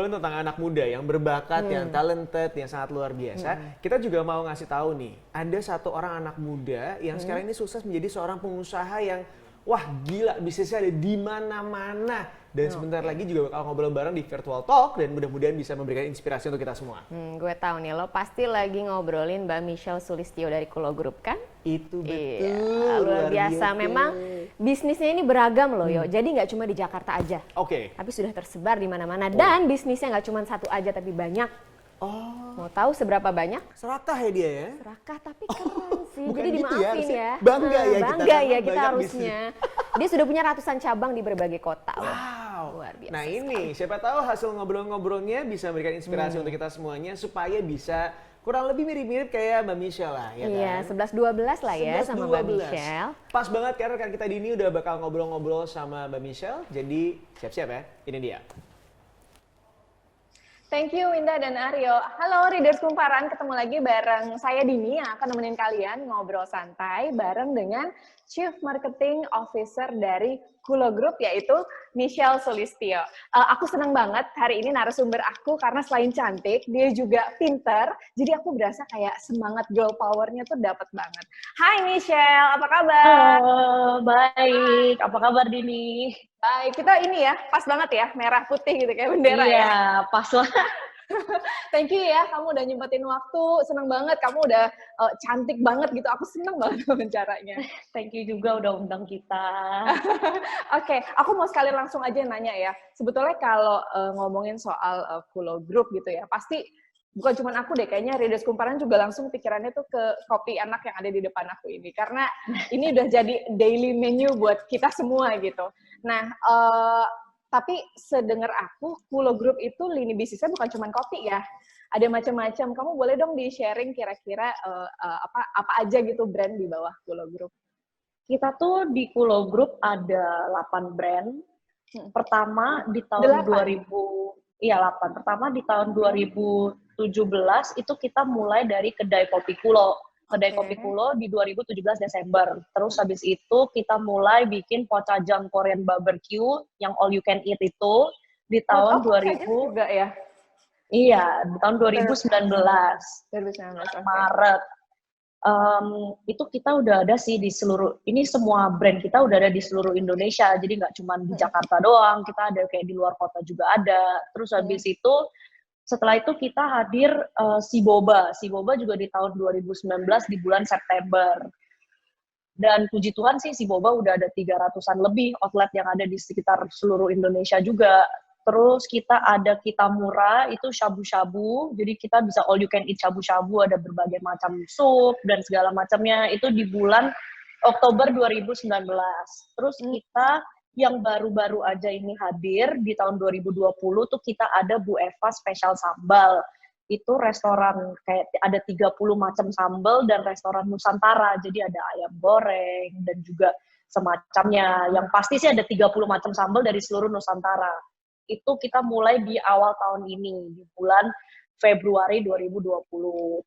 ngobrolin tentang anak muda yang berbakat, yang talented, yang sangat luar biasa, kita juga mau ngasih tahu nih, ada satu orang anak muda yang sekarang ini sukses menjadi seorang pengusaha yang wah gila bisnisnya ada di mana-mana. Dan sebentar lagi juga bakal ngobrol bareng di Virtual Talk dan mudah-mudahan bisa memberikan inspirasi untuk kita semua. Gue tahu nih, lo pasti lagi ngobrolin Mbak Michelle Sulistyo dari Kulo Group kan? Itu betul. Iya, luar biasa. Memang bisnisnya ini beragam loh, yo. Jadi nggak cuma di Jakarta aja. Oke. Tapi sudah tersebar di mana-mana. Dan bisnisnya nggak cuma satu aja, tapi banyak. Oh, Mau tahu seberapa banyak? serakah ya dia ya? Serakah tapi keren sih. bukan Jadi gitu ya, dimaafin harusnya ya. bangga ya kita, Bangga karena ya kita banyak harusnya. Dia sudah punya ratusan cabang di berbagai kota loh. Wow. Luar biasa. Nah ini, siapa tahu hasil ngobrol-ngobrolnya bisa memberikan inspirasi untuk kita semuanya supaya bisa kurang lebih mirip-mirip kayak Mbak Michelle lah, ya Iya, kan? 11-12 lah ya 11, sama Mbak 12. Michelle. Pas banget karena rekan kita Dini udah bakal ngobrol-ngobrol sama Mbak Michelle, jadi siap-siap ya, ini dia. Thank you Winda dan Aryo. Halo Readers Kumparan, ketemu lagi bareng saya Dini yang akan nemenin kalian ngobrol santai bareng dengan Chief Marketing Officer dari Kulo Group yaitu Michelle Sulistyo. Aku senang banget hari ini narasumber aku karena selain cantik, dia juga pinter. Jadi aku berasa kayak semangat girl power-nya tuh dapat banget. Hai Michelle, apa kabar? Halo, baik. Apa kabar Dini? Baik, kita ini ya, pas banget ya, merah putih gitu kayak bendera ya. Iya, pas lah. Thank you ya, kamu udah nyempetin waktu, seneng banget, kamu udah cantik banget gitu, aku seneng banget wawancaranya. Thank you juga udah undang kita. Oke, aku mau sekali langsung aja nanya ya, sebetulnya kalau ngomongin soal Kulo Group gitu ya, pasti bukan cuma aku deh, kayaknya Readers Kumparan juga langsung pikirannya tuh ke kopi enak yang ada di depan aku ini, karena ini udah jadi daily menu buat kita semua gitu. Nah, tapi sedengar aku, Kulo Group itu lini bisnisnya bukan cuma kopi ya, ada macam-macam. Kamu boleh dong di-sharing kira-kira apa aja gitu brand di bawah Kulo Group? Kita tuh di Kulo Group ada 8 brand. Pertama di tahun 8? 2000, iya 8. Pertama di tahun 2017 itu kita mulai dari kedai kopi Kulo. Kedai kopi Kulo di 2017 Desember. Terus habis itu kita mulai bikin Pochajang Korean Barbecue yang all you can eat itu di tahun 2000 juga ya. Iya, di tahun 2019 Maret. Itu kita udah ada sih di seluruh, ini semua brand kita udah ada di seluruh Indonesia, jadi nggak cuma di Jakarta doang, kita ada kayak di luar kota juga ada. Terus habis itu setelah itu kita hadir Si Boba juga di tahun 2019 di bulan September. Dan puji Tuhan sih Si Boba udah ada 300-an lebih outlet yang ada di sekitar seluruh Indonesia juga. Terus kita ada Kitamura, itu shabu-shabu, jadi kita bisa all you can eat shabu-shabu, ada berbagai macam sup dan segala macamnya, itu di bulan Oktober 2019. Terus kita yang baru-baru aja ini hadir di tahun 2020 tuh kita ada Bu Eva Special Sambal. Itu restoran kayak ada 30 macam sambal dan restoran Nusantara. Jadi ada ayam goreng dan juga semacamnya. Yang pasti sih ada 30 macam sambal dari seluruh Nusantara. Itu kita mulai di awal tahun ini, di bulan Februari 2020.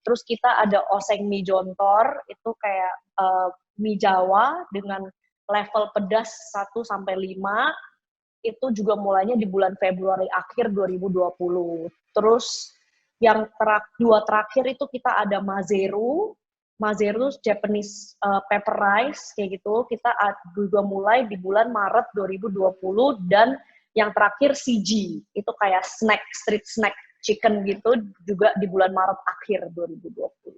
Terus kita ada Oseng Mie Jontor, itu kayak mie Jawa dengan level pedas 1-5, itu juga mulainya di bulan Februari akhir 2020. Terus yang dua terakhir itu kita ada Mazeru Japanese pepper rice, kayak gitu. Kita juga mulai di bulan Maret 2020, dan yang terakhir CG, itu kayak street snack chicken gitu, juga di bulan Maret akhir 2020.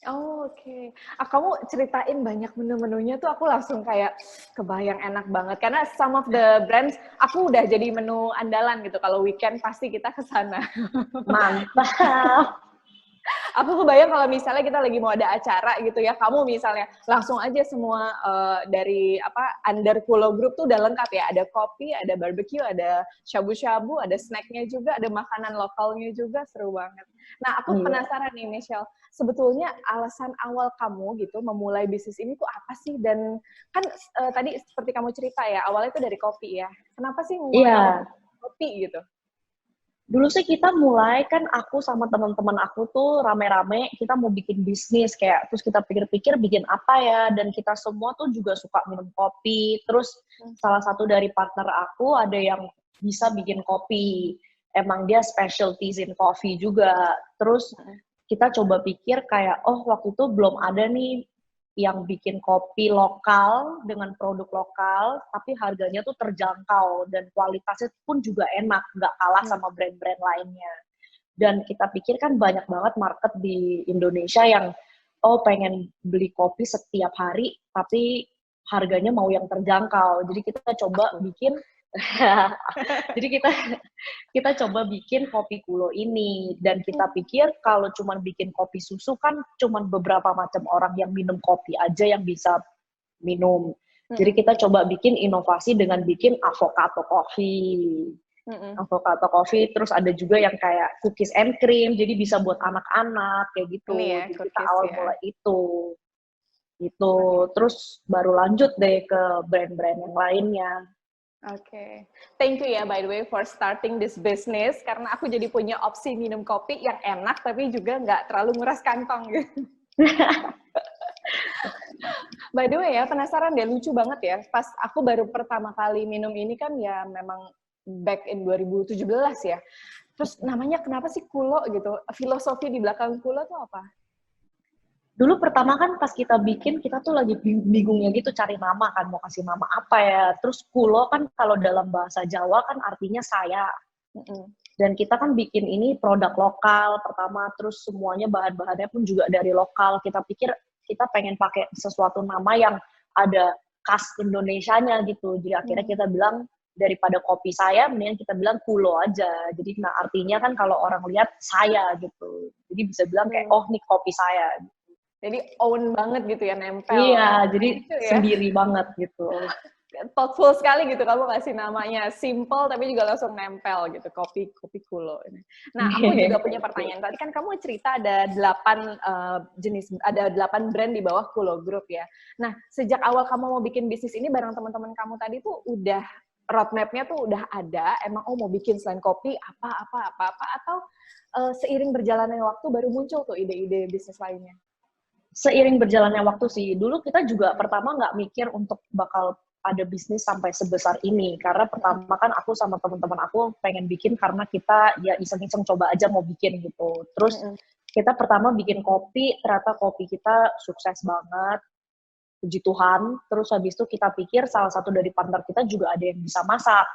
Oh, oke. Kamu ceritain banyak menu-menunya tuh aku langsung kayak kebayang enak banget. Karena some of the brands aku udah jadi menu andalan gitu. Kalau weekend pasti kita ke sana. Mantap. Aku kebayang kalau misalnya kita lagi mau ada acara gitu ya, kamu misalnya langsung aja semua dari under Kulo Group tuh udah lengkap ya. Ada kopi, ada barbecue, ada shabu-shabu, ada snacknya juga, ada makanan lokalnya juga, seru banget. Nah, aku penasaran nih Michelle, sebetulnya alasan awal kamu gitu memulai bisnis ini tuh apa sih? Dan kan tadi seperti kamu cerita ya, awalnya itu dari kopi ya. Kenapa sih memulai kopi gitu? Dulu sih kita mulai, kan aku sama teman-teman aku tuh rame-rame, kita mau bikin bisnis kayak, terus kita pikir-pikir bikin apa ya, dan kita semua tuh juga suka minum kopi. Terus salah satu dari partner aku ada yang bisa bikin kopi. emang dia specialties in coffee juga. Terus kita coba pikir kayak, oh waktu itu belum ada nih yang bikin kopi lokal dengan produk lokal, tapi harganya tuh terjangkau dan kualitasnya pun juga enak, nggak kalah sama brand-brand lainnya. Dan kita pikir kan banyak banget market di Indonesia yang pengen beli kopi setiap hari, tapi harganya mau yang terjangkau. Jadi kita coba bikin jadi kita coba bikin kopi Kulo ini, dan kita pikir kalau cuman bikin kopi susu kan cuman beberapa macam orang yang minum kopi aja yang bisa minum. Jadi kita coba bikin inovasi dengan bikin avocado coffee. Avocado coffee, terus ada juga yang kayak cookies and cream, jadi bisa buat anak-anak kayak gitu. Ya, jadi kita awal mulai itu. Terus baru lanjut deh ke brand-brand yang lainnya. Oke, thank you ya by the way for starting this business, karena aku jadi punya opsi minum kopi yang enak tapi juga nggak terlalu nguras kantong gitu. By the way ya, penasaran deh, lucu banget ya, pas aku baru pertama kali minum ini kan ya memang back in 2017 ya, terus namanya kenapa sih Kulo gitu, filosofi di belakang Kulo tuh apa? Dulu pertama kan pas kita bikin, kita tuh lagi bingungnya gitu cari nama kan, mau kasih nama apa ya. Terus Kulo kan kalau dalam bahasa Jawa kan artinya saya. Dan kita kan bikin ini produk lokal pertama, terus semuanya bahan-bahannya pun juga dari lokal. Kita pikir kita pengen pakai sesuatu nama yang ada khas Indonesianya gitu. Jadi akhirnya kita bilang daripada kopi saya, mendingan kita bilang Kulo aja. Jadi nah artinya kan kalau orang lihat saya gitu. Jadi bisa bilang kayak oh nih kopi saya. Jadi own banget gitu ya, nempel. Iya, jadi gitu ya? sendiri banget gitu. Thoughtful sekali gitu kamu kasih namanya, simple tapi juga langsung nempel gitu, kopi Kulo ini. Nah, aku juga punya pertanyaan. Tadi kan kamu cerita ada 8 brand di bawah Kulo Group ya. Nah, sejak awal kamu mau bikin bisnis ini bareng teman-teman kamu tadi tuh udah roadmap-nya tuh udah ada, emang mau bikin selain kopi apa atau seiring berjalannya waktu baru muncul tuh ide-ide bisnis lainnya? Seiring berjalannya waktu sih. Dulu kita juga pertama nggak mikir untuk bakal ada bisnis sampai sebesar ini. Karena pertama kan aku sama teman-teman aku pengen bikin karena kita ya iseng-iseng coba aja mau bikin gitu. Terus kita pertama bikin kopi, ternyata kopi kita sukses banget. Puji Tuhan. Terus habis itu kita pikir salah satu dari partner kita juga ada yang bisa masak.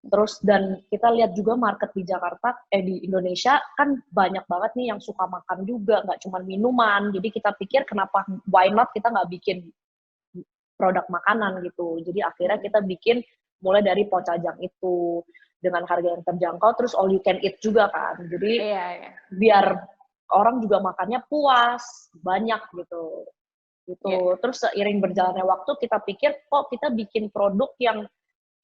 Terus dan kita lihat juga market di Jakarta, di Indonesia kan banyak banget nih yang suka makan juga, nggak cuma minuman. Jadi kita pikir kenapa why not kita nggak bikin produk makanan gitu. Jadi akhirnya kita bikin mulai dari pocajang itu dengan harga yang terjangkau, terus all you can eat juga kan. Jadi biar orang juga makannya puas, banyak gitu. Terus seiring berjalannya waktu kita pikir kok kita bikin produk yang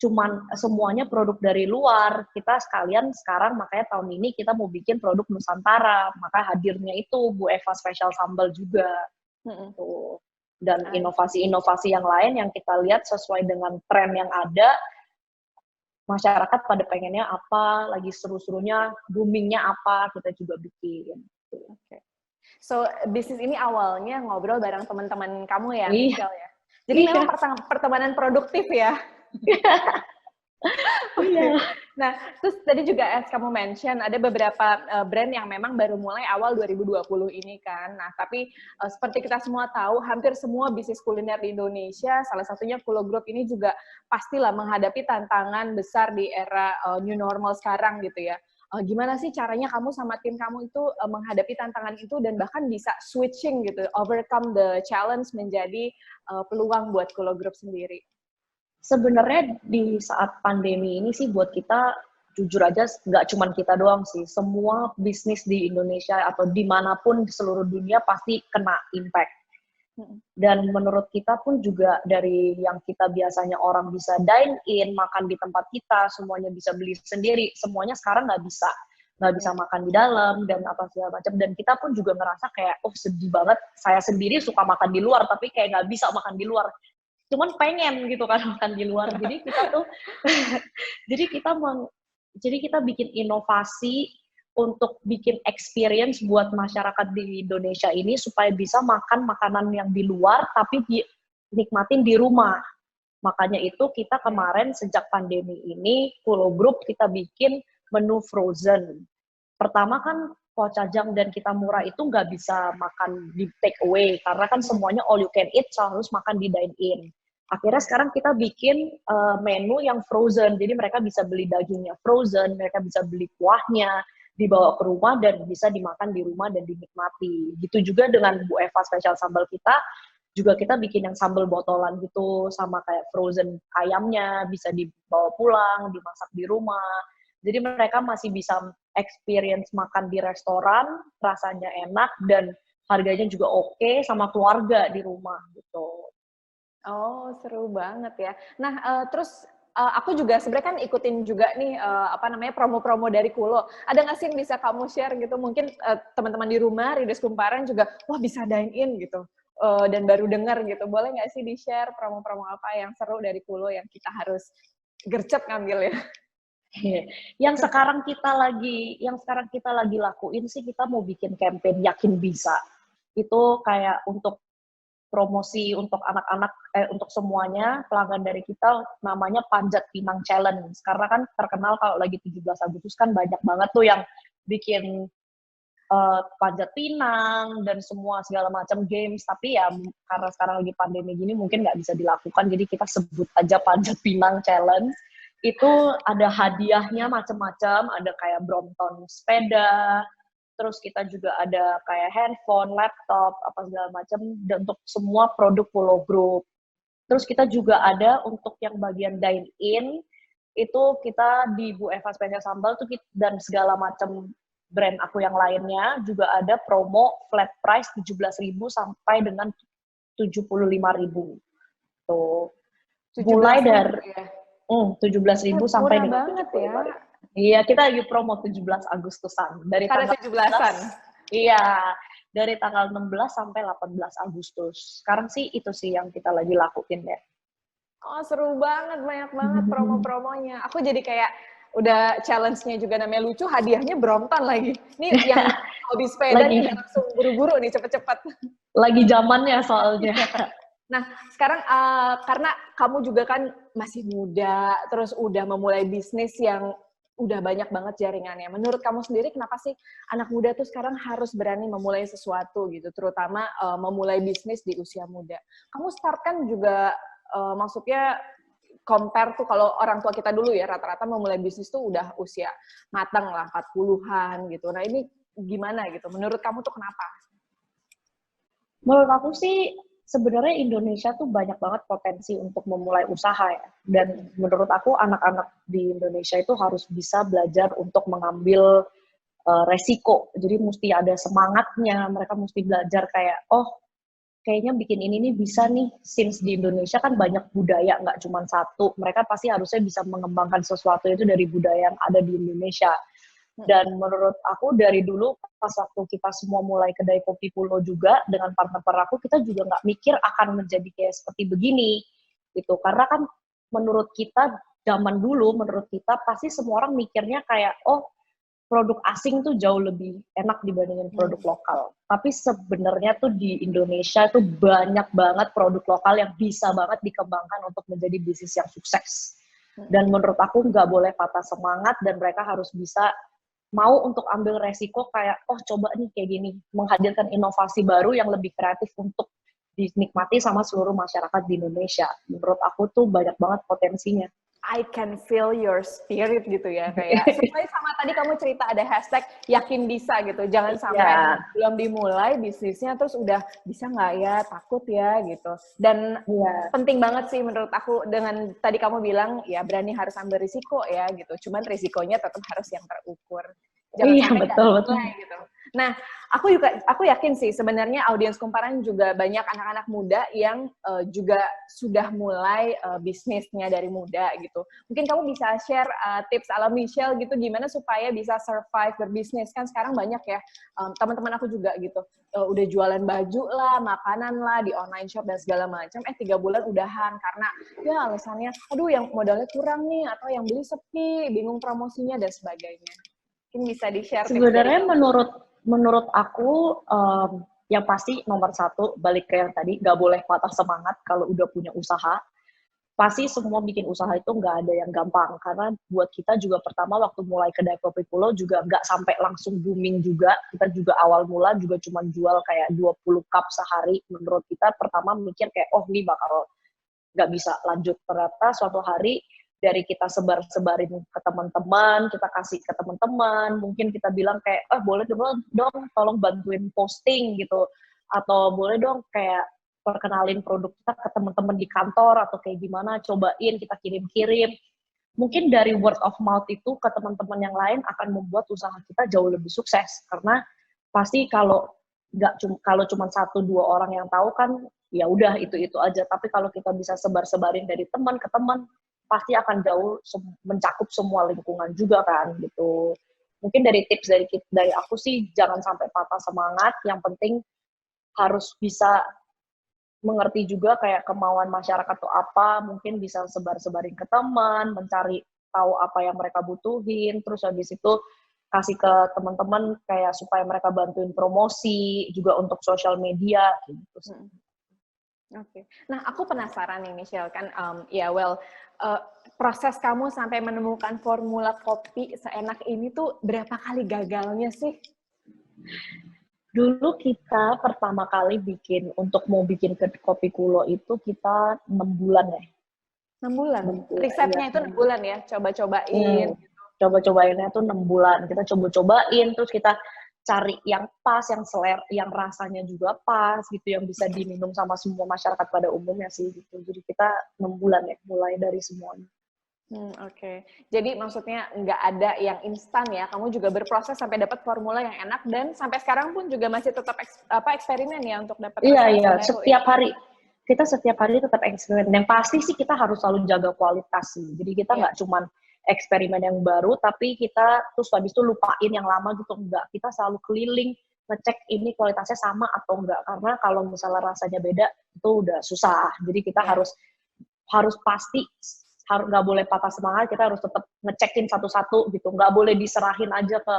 cuman semuanya produk dari luar, kita sekalian sekarang makanya tahun ini kita mau bikin produk Nusantara, maka hadirnya itu Bu Eva Special Sambal juga. Dan inovasi-inovasi yang lain yang kita lihat sesuai dengan tren yang ada, masyarakat pada pengennya apa, lagi seru-serunya, boomingnya apa, kita juga bikin. So, bisnis ini awalnya ngobrol bareng teman-teman kamu ya, Michelle ya? Jadi memang pertemanan produktif ya? Nah, terus tadi juga as kamu mention ada beberapa brand yang memang baru mulai awal 2020 ini kan. Nah, tapi seperti kita semua tahu, hampir semua bisnis kuliner di Indonesia, salah satunya Kulo Group ini juga pastilah menghadapi tantangan besar di era new normal sekarang gitu ya. Gimana sih caranya kamu sama tim kamu itu menghadapi tantangan itu dan bahkan bisa switching gitu, overcome the challenge menjadi peluang buat Kulo Group sendiri? Sebenarnya di saat pandemi ini sih buat kita, jujur aja nggak cuma kita doang sih, semua bisnis di Indonesia atau dimanapun di seluruh dunia pasti kena impact. Dan menurut kita pun juga dari yang kita biasanya orang bisa dine in, makan di tempat kita, semuanya bisa beli sendiri, semuanya sekarang nggak bisa makan di dalam dan apa segala macam. Dan kita pun juga ngerasa kayak, oh sedih banget, saya sendiri suka makan di luar tapi kayak nggak bisa makan di luar. Cuman pengen gitu kan makan di luar. Jadi kita tuh jadi kita bikin inovasi untuk bikin experience buat masyarakat di Indonesia ini supaya bisa makan makanan yang di luar tapi dinikmatin di rumah. Makanya itu kita kemarin sejak pandemi ini Kulo Group kita bikin menu frozen. Pertama kan Kocajang dan Kita Murah itu nggak bisa makan di take away karena kan semuanya all you can eat, harus makan di dine in. Akhirnya sekarang kita bikin menu yang frozen, jadi mereka bisa beli dagingnya frozen, mereka bisa beli kuahnya, dibawa ke rumah dan bisa dimakan di rumah dan dinikmati. Gitu juga dengan Bu Eva spesial sambal kita, juga kita bikin yang sambal botolan gitu, sama kayak frozen ayamnya, bisa dibawa pulang, dimasak di rumah. Jadi mereka masih bisa experience makan di restoran, rasanya enak, dan harganya juga oke, sama keluarga di rumah gitu. Oh, seru banget ya. Nah, terus aku juga sebenarnya kan ikutin juga nih promo-promo dari Kulo. Ada nggak sih yang bisa kamu share gitu? Mungkin teman-teman di rumah, Readers Kumparan juga, wah bisa dine in gitu. Dan baru dengar gitu. Boleh nggak sih di-share promo-promo apa yang seru dari Kulo yang kita harus gercep ngambil ya? Yang sekarang kita lagi lakuin sih, kita mau bikin campaign Yakin Bisa. Itu kayak untuk promosi untuk anak-anak, untuk semuanya pelanggan dari kita, namanya Panjat Pinang Challenge. Karena kan terkenal kalau lagi 17 Agustus kan banyak banget tuh yang bikin panjat pinang dan semua segala macam games. Tapi ya karena sekarang lagi pandemi gini mungkin nggak bisa dilakukan, jadi kita sebut aja Panjat Pinang Challenge. Itu ada hadiahnya macam-macam, ada kayak Brompton sepeda, terus kita juga ada kayak handphone, laptop, apa segala macam, dan untuk semua produk Pulo Group. Terus kita juga ada untuk yang bagian dine-in, itu kita di Bu Eva Spesial Sambal tuh dan segala macam brand aku yang lainnya, juga ada promo flat price 17.000 sampai dengan 75.000. Tuh. Mulai dari 17.000 sampai dengan 75.000. Iya, kita lagi promo 17 Agustusan. Dari tanggal 17-an? Iya, dari tanggal 16 sampai 18 Agustus. Sekarang sih itu sih yang kita lagi lakuin ya. Oh, seru banget, banyak banget promo-promonya. Aku jadi kayak, udah challenge-nya juga namanya lucu, hadiahnya Brompton lagi. Ini yang hobi sepeda nih langsung buru-buru nih, cepet-cepet. Lagi zamannya soalnya. Nah, sekarang karena kamu juga kan masih muda, terus udah memulai bisnis yang udah banyak banget jaringannya. Menurut kamu sendiri, kenapa sih anak muda tuh sekarang harus berani memulai sesuatu gitu, terutama memulai bisnis di usia muda? Kamu start kan juga, maksudnya compare tuh kalau orang tua kita dulu ya, rata-rata memulai bisnis tuh udah usia matang lah, 40-an gitu. Nah ini gimana gitu? Menurut kamu tuh kenapa? Menurut aku sih, sebenarnya Indonesia tuh banyak banget potensi untuk memulai usaha ya. Dan menurut aku anak-anak di Indonesia itu harus bisa belajar untuk mengambil resiko. Jadi mesti ada semangatnya, mereka mesti belajar kayak, oh kayaknya bikin ini nih bisa nih. Since di Indonesia kan banyak budaya, nggak cuma satu. Mereka pasti harusnya bisa mengembangkan sesuatu itu dari budaya yang ada di Indonesia. Dan menurut aku dari dulu pas waktu kita semua mulai kedai kopi Pulo juga dengan partner aku, kita juga nggak mikir akan menjadi kayak seperti begini gitu. Karena kan menurut kita zaman dulu, menurut kita pasti semua orang mikirnya kayak, oh produk asing tuh jauh lebih enak dibandingin produk lokal. Tapi sebenarnya tuh di Indonesia tuh banyak banget produk lokal yang bisa banget dikembangkan untuk menjadi bisnis yang sukses. Dan menurut aku nggak boleh patah semangat dan mereka harus bisa mau untuk ambil resiko kayak, oh coba nih kayak gini, menghadirkan inovasi baru yang lebih kreatif untuk dinikmati sama seluruh masyarakat di Indonesia. Menurut aku tuh banyak banget potensinya. I can feel your spirit gitu ya, kayak sesuai sama tadi kamu cerita ada hashtag yakin bisa gitu, jangan sampai belum dimulai bisnisnya terus udah bisa nggak ya, takut ya gitu. Dan penting banget sih menurut aku dengan tadi kamu bilang ya berani harus ambil risiko ya gitu, cuman risikonya tetap harus yang terukur. Jangan sampai betul. Gitu. Nah, aku yakin sih sebenarnya audiens Kumparan juga banyak anak-anak muda yang juga sudah mulai bisnisnya dari muda gitu. Mungkin kamu bisa share tips ala Michelle gitu gimana supaya bisa survive berbisnis. Kan sekarang banyak ya teman-teman aku juga gitu. Udah jualan baju lah, makanan lah di online shop dan segala macam. 3 bulan udahan karena ya alasannya aduh yang modalnya kurang nih atau yang beli sepi, bingung promosinya dan sebagainya. Mungkin bisa di-share. Sebenarnya menurut aku yang pasti nomor 1 balik ke yang tadi, nggak boleh patah semangat kalau udah punya usaha. pasti semua bikin usaha itu nggak ada yang gampang, karena buat kita juga pertama waktu mulai kedai kopi Pulo juga nggak sampai langsung booming juga, kita juga awal mula juga cuma jual kayak 20 cup sehari. Menurut kita pertama mikir kayak oh ini bakal nggak bisa lanjut, ternyata suatu hari dari kita sebar-sebarin ke teman-teman, kita kasih ke teman-teman, mungkin kita bilang kayak boleh dong tolong bantuin posting gitu, atau boleh dong kayak perkenalin produk kita ke teman-teman di kantor atau kayak gimana, cobain kita kirim-kirim. Mungkin dari word of mouth itu ke teman-teman yang lain akan membuat usaha kita jauh lebih sukses, karena pasti kalau cuma 1-2 orang yang tahu kan ya udah itu aja, tapi kalau kita bisa sebar-sebarin dari teman ke teman pasti akan jauh mencakup semua lingkungan juga kan gitu. Mungkin dari tips dari aku sih jangan sampai patah semangat, yang penting harus bisa mengerti juga kayak kemauan masyarakat tuh apa, mungkin bisa sebar-sebarin ke teman, mencari tahu apa yang mereka butuhin, terus habis itu kasih ke teman-teman kayak supaya mereka bantuin promosi juga untuk sosial media gitu. Oke. Nah, aku penasaran nih Michelle kan, proses kamu sampai menemukan formula kopi seenak ini tuh berapa kali gagalnya sih? Dulu kita pertama kali mau bikin kopi Kulo itu kita 6 bulan ya. 6 bulan? Risetnya itu 6 bulan ya? Coba-cobain? Coba-cobainnya tuh 6 bulan. Kita coba-cobain, terus kita cari yang pas, yang rasanya juga pas, gitu, yang bisa diminum sama semua masyarakat pada umumnya sih, gitu. Jadi kita 6 bulan ya, mulai dari semuanya. Oke. Jadi maksudnya nggak ada yang instan ya, kamu juga berproses sampai dapat formula yang enak, dan sampai sekarang pun juga masih tetap eksperimen ya untuk dapat Iya, setiap hari. Kita setiap hari tetap eksperimen. Yang pasti sih kita harus selalu jaga kualitas sih. Jadi kita nggak cuman eksperimen yang baru, tapi kita terus habis itu lupain yang lama gitu, enggak. Kita selalu keliling, ngecek ini kualitasnya sama atau enggak. Karena kalau misalnya rasanya beda, itu udah susah. Jadi kita harus pasti, nggak boleh patah semangat, kita harus tetap ngecekin satu-satu gitu, nggak boleh diserahin aja ke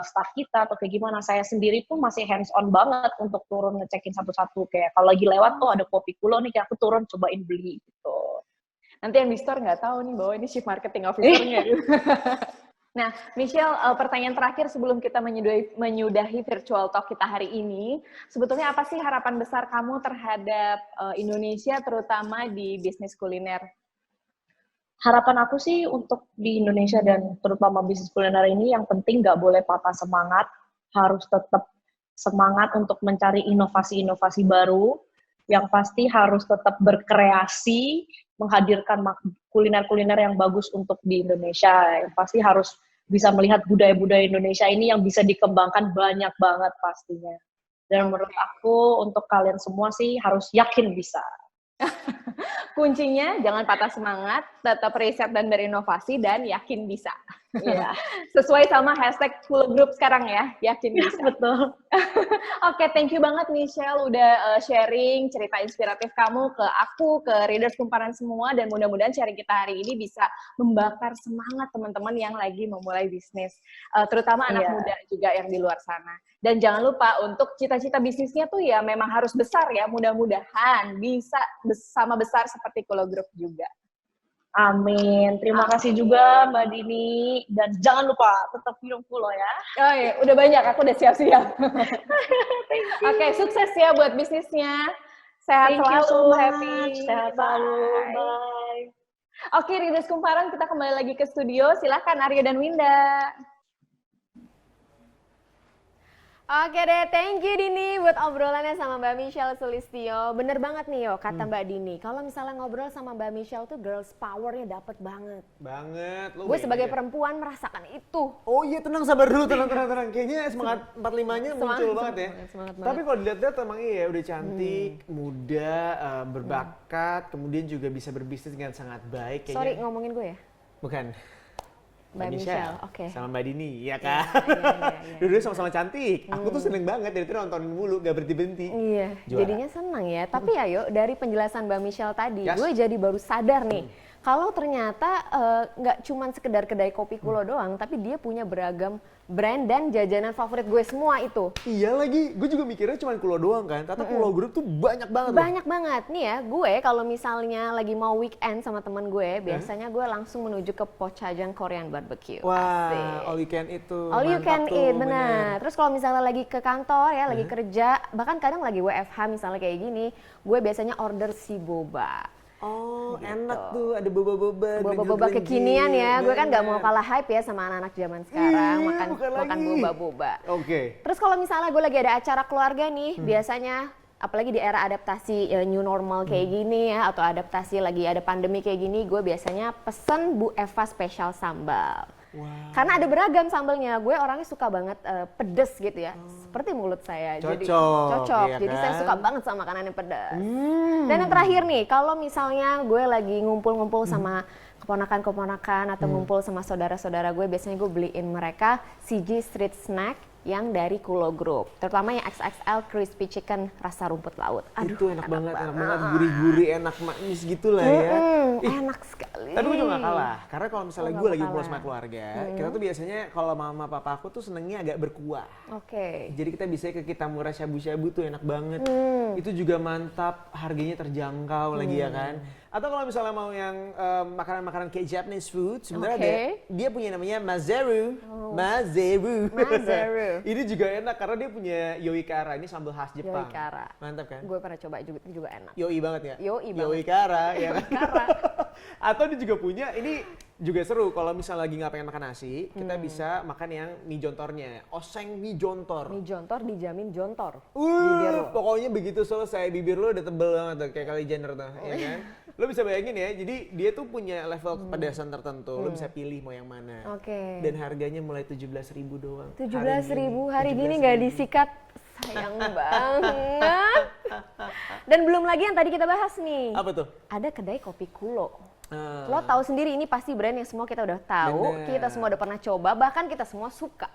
staff kita atau kayak gimana. Saya sendiri tuh masih hands on banget untuk turun ngecekin satu-satu, kayak kalau lagi lewat tuh ada kopi Kulo nih, kayak aku turun cobain beli gitu. Nanti yang di store nggak tahu nih bahwa ini chief marketing officer-nya. Nah, Michelle, pertanyaan terakhir sebelum kita menyudahi virtual talk kita hari ini, sebetulnya apa sih harapan besar kamu terhadap Indonesia, terutama di bisnis kuliner? Harapan aku sih untuk di Indonesia dan terutama bisnis kuliner ini, yang penting nggak boleh patah semangat, harus tetap semangat untuk mencari inovasi-inovasi baru, yang pasti harus tetap berkreasi, menghadirkan kuliner-kuliner yang bagus untuk di Indonesia, yang pasti harus bisa melihat budaya-budaya Indonesia ini yang bisa dikembangkan banyak banget pastinya. Dan menurut aku untuk kalian semua sih harus yakin bisa. Kuncinya jangan patah semangat, tetap riset dan berinovasi, dan yakin bisa. Iya. Sesuai sama hashtag Kulo Group sekarang ya, yakin bisa. Betul. Oke, thank you banget Michelle udah sharing cerita inspiratif kamu ke aku, ke Readers Kumparan semua, dan mudah-mudahan sharing kita hari ini bisa membakar semangat teman-teman yang lagi memulai bisnis, terutama anak muda juga yang di luar sana. Dan jangan lupa untuk cita-cita bisnisnya tuh ya memang harus besar ya, mudah-mudahan bisa sama besar seperti Kulo Group juga. Amin. Terima kasih juga Mbak Dini, dan jangan lupa tetap minum Kulo ya. Oh iya, udah banyak, aku udah siap-siap. Oke, sukses ya buat bisnisnya. Sehat selalu, happy. Sehat selalu. Bye. Oke, Readers Kumparan, kita kembali lagi ke studio. Silahkan Aryo dan Winda. Oke deh, thank you Dini buat obrolannya sama Mbak Michelle Sulistyo. Bener banget nih yo kata Mbak Dini, kalau misalnya ngobrol sama Mbak Michelle tuh girls powernya dapet banget. Banget. Gue sebagai perempuan merasakan itu. Oh iya, tenang, sabar dulu, tenang. Kayaknya semangat 45-nya muncul banget ya. Semangat Tapi kalau dilihat-lihat emang iya, udah cantik, muda, berbakat, kemudian juga bisa berbisnis dengan sangat baik. Kayaknya. Sorry, ngomongin gue ya? Bukan. Mbak Michelle, oke. Sama Mbak Dini, ya kan? Iya. Dulu sama-sama cantik. Aku tuh seneng banget, dari itu nontonin mulu, gak berhenti-berhenti. Iya, jadinya senang ya. Tapi ya yuk, dari penjelasan Mbak Michelle tadi, gue jadi baru sadar nih, kalau ternyata nggak cuma sekedar kedai kopi Kulo doang, tapi dia punya beragam brand dan jajanan favorit gue semua itu. Iya lagi, gue juga mikirnya cuma Kulo doang kan. Ternyata Kulo Group tuh banyak banget loh. Banyak banget nih ya, gue kalau misalnya lagi mau weekend sama temen gue, biasanya gue langsung menuju ke Pochajang Korean Barbecue. Wah, Asik. all you can eat tuh. All you mantap can tuh, eat, bener. benar. Terus kalau misalnya lagi ke kantor ya, lagi kerja, bahkan kadang lagi WFH misalnya kayak gini, gue biasanya order si boba. Oh, Gitu. enak tuh, ada boba-boba. Boba-boba kekinian ya, gue kan gak mau kalah hype ya sama anak-anak zaman sekarang, makan bukan lagi. boba-boba. Oke. Terus kalau misalnya gue lagi ada acara keluarga nih, biasanya apalagi di era adaptasi new normal kayak gini ya, atau adaptasi lagi ada pandemi kayak gini, gue biasanya pesen Bu Eva spesial sambal. Wow. Karena ada beragam sambalnya, gue orangnya suka banget pedes gitu ya, seperti mulut saya. Jadi Cocok, iya jadi kan? saya suka banget sama makanan yang pedas. Dan yang terakhir nih, kalau misalnya gue lagi ngumpul-ngumpul sama keponakan-keponakan atau ngumpul sama saudara-saudara gue, biasanya gue beliin mereka CG Street Snack yang dari Kulo Group, terutama yang XXL crispy chicken rasa rumput laut. Aduh, Itu enak banget, gurih-gurih, enak manis gitu lah ya. enak sekali. Tapi gue juga gak kalah, karena kalau misalnya Oh, gue gak lagi kalah. ngumpul sama keluarga, kita tuh biasanya kalau mama papa aku tuh senengnya agak berkuah. Oke. Jadi kita bisa ke Kitamura Shabu-Shabu tuh enak banget. Itu juga mantap, harganya terjangkau lagi ya kan. Atau kalau misalnya mau yang makanan-makanan kayak Japanese food, sebenarnya Oke. dia punya namanya Mazeru. Mazeru. Mazeru. Ini juga enak karena dia punya yoikara, ini sambal khas Jepang. Yoikara. Mantap kan? Gue pernah coba juga enak. Yoi banget ya? Yoi banget. Yoikara, ya kan? Atau dia juga punya, ini juga seru kalau misalnya lagi nggak pengen makan nasi, kita bisa makan yang mie jontornya. Oseng mie jontor. Mie jontor dijamin jontor. Bibir lo. Pokoknya begitu selesai bibir lo udah tebel banget tuh, kayak Kylie Jenner tuh, ya kan? Lo bisa bayangin ya, jadi dia tuh punya level kepedasan tertentu, lo bisa pilih mau yang mana. Oke. Dan harganya mulai 17.000 doang. 17.000 hari gini nggak disikat, sayang banget. Dan belum lagi yang tadi kita bahas nih. Apa tuh? Ada kedai kopi Kulo. Ah, Lo tahu sendiri ini pasti brand yang semua kita udah tahu, Bener. kita semua udah pernah coba, bahkan kita semua suka.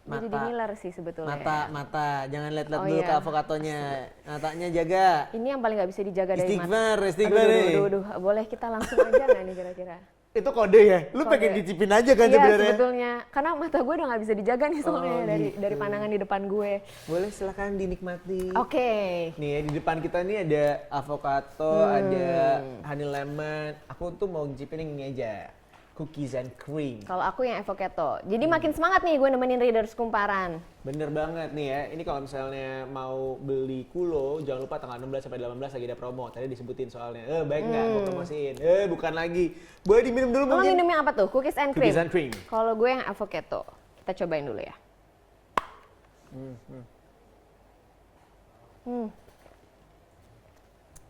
Jadi mata, dinilai sih sebetulnya. mata, jangan lihat-lihat Oh dulu iya. ke avokadonya, matanya jaga. Ini yang paling nggak bisa dijaga dari mata. Istighfar nih. Aduh, boleh kita langsung aja nggak nih kira-kira? Itu kode ya? Lu Kode. pengen dicipin aja kan Iya sebenarnya? sebetulnya, karena mata gue udah nggak bisa dijaga nih soalnya Oh, dari gitu. pandangan di depan gue. Boleh silakan dinikmati. Oke. Nih ya, di depan kita nih ada avocado, ada honey lemon. Aku tuh mau ngicipin yang ini aja, cookies and cream. Kalau aku yang avocado. Jadi makin semangat nih gue nemenin Readers Kumparan. Bener banget nih ya, ini kalau misalnya mau beli Kulo, jangan lupa tanggal 16 sampai 18 lagi ada promo. Tadi disebutin soalnya. Baik nggak gue promosiin? Bukan lagi. Boleh diminum dulu Lo mungkin? minum yang apa tuh? Cookies and cream? Cookies and cream. Kalau gue yang avocado. Kita cobain dulu ya.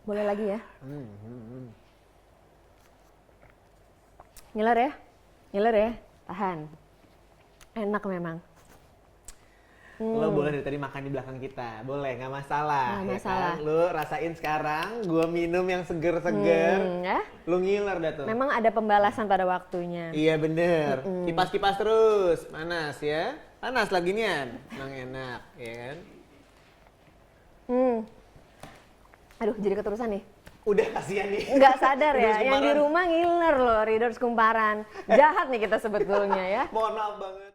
Boleh lagi ya? Ngiler ya? Ngiler ya? Tahan. Enak memang. Lo boleh dari tadi makan di belakang kita, boleh, nggak masalah. Nggak ya masalah. Kan? Lo rasain sekarang, gue minum yang seger-seger. Ya? Lo ngiler dah tuh. Memang ada pembalasan pada waktunya. Iya bener, kipas-kipas terus, panas ya. Panas lagi nian, emang enak, ya kan? Aduh, jadi keterusan nih. Udah kasihan nih. Nggak sadar ya, Readers yang di Kumparan. rumah ngiler loh, Readers Kumparan. Jahat nih kita sebetulnya ya. Mohon maaf banget.